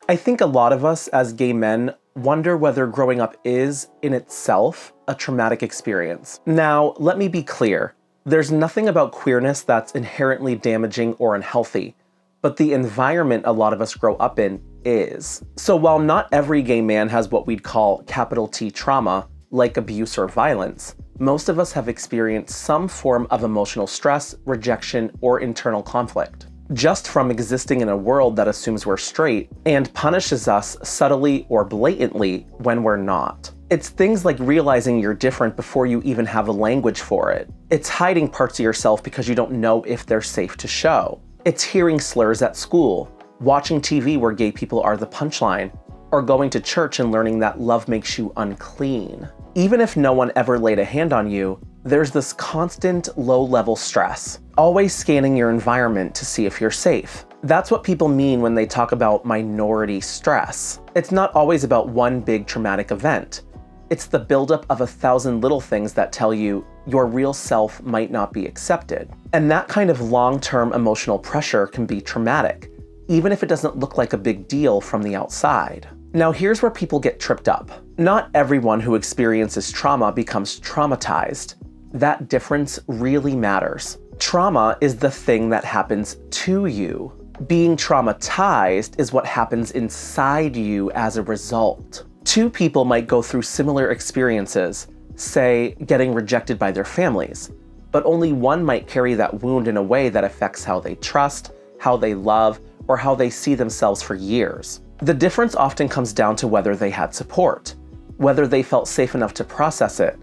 I think a lot of us as gay men wonder whether growing up is, in itself, a traumatic experience. Now, let me be clear. There's nothing about queerness that's inherently damaging or unhealthy, but the environment a lot of us grow up in is. So while not every gay man has what we'd call capital T trauma, like abuse or violence, most of us have experienced some form of emotional stress, rejection, or internal conflict, just from existing in a world that assumes we're straight and punishes us subtly or blatantly when we're not. It's things like realizing you're different before you even have a language for it. It's hiding parts of yourself because you don't know if they're safe to show. It's hearing slurs at school, watching TV where gay people are the punchline, or going to church and learning that love makes you unclean. Even if no one ever laid a hand on you, there's this constant low-level stress, always scanning your environment to see if you're safe. That's what people mean when they talk about minority stress. It's not always about one big traumatic event. It's the buildup of 1,000 little things that tell you your real self might not be accepted. And that kind of long-term emotional pressure can be traumatic, even if it doesn't look like a big deal from the outside. Now here's where people get tripped up. Not everyone who experiences trauma becomes traumatized. That difference really matters. Trauma is the thing that happens to you. Being traumatized is what happens inside you as a result. Two people might go through similar experiences, say getting rejected by their families, but only one might carry that wound in a way that affects how they trust, how they love, or how they see themselves for years. The difference often comes down to whether they had support, whether they felt safe enough to process it,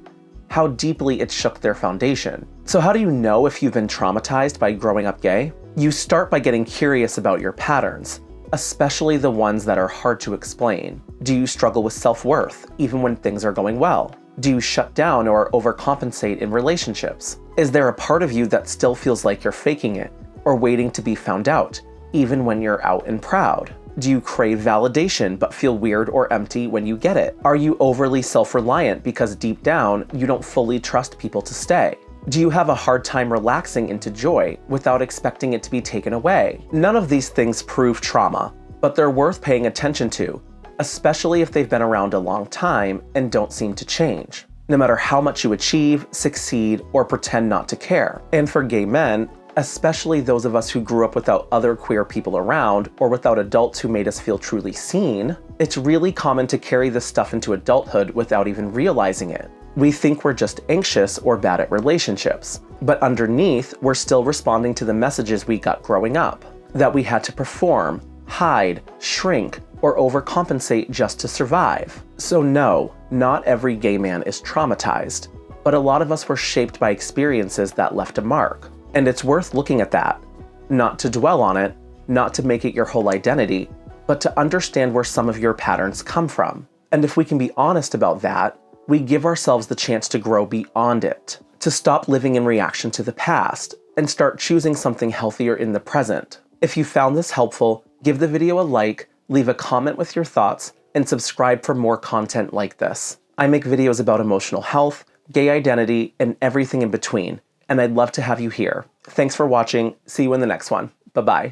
how deeply it shook their foundation. So how do you know if you've been traumatized by growing up gay? You start by getting curious about your patterns, especially the ones that are hard to explain. Do you struggle with self-worth, even when things are going well? Do you shut down or overcompensate in relationships? Is there a part of you that still feels like you're faking it, or waiting to be found out, even when you're out and proud? Do you crave validation but feel weird or empty when you get it? Are you overly self-reliant because deep down, you don't fully trust people to stay? Do you have a hard time relaxing into joy without expecting it to be taken away? None of these things prove trauma, but they're worth paying attention to, especially if they've been around a long time and don't seem to change, no matter how much you achieve, succeed, or pretend not to care. And for gay men, especially those of us who grew up without other queer people around or without adults who made us feel truly seen, it's really common to carry this stuff into adulthood without even realizing it. We think we're just anxious or bad at relationships, but underneath, we're still responding to the messages we got growing up, that we had to perform, hide, shrink, or overcompensate just to survive. So no, not every gay man is traumatized, but a lot of us were shaped by experiences that left a mark. And it's worth looking at that, not to dwell on it, not to make it your whole identity, but to understand where some of your patterns come from. And if we can be honest about that, we give ourselves the chance to grow beyond it, to stop living in reaction to the past, and start choosing something healthier in the present. If you found this helpful, give the video a like, leave a comment with your thoughts, and subscribe for more content like this. I make videos about emotional health, gay identity, and everything in between, and I'd love to have you here. Thanks for watching. See you in the next one. Bye-bye.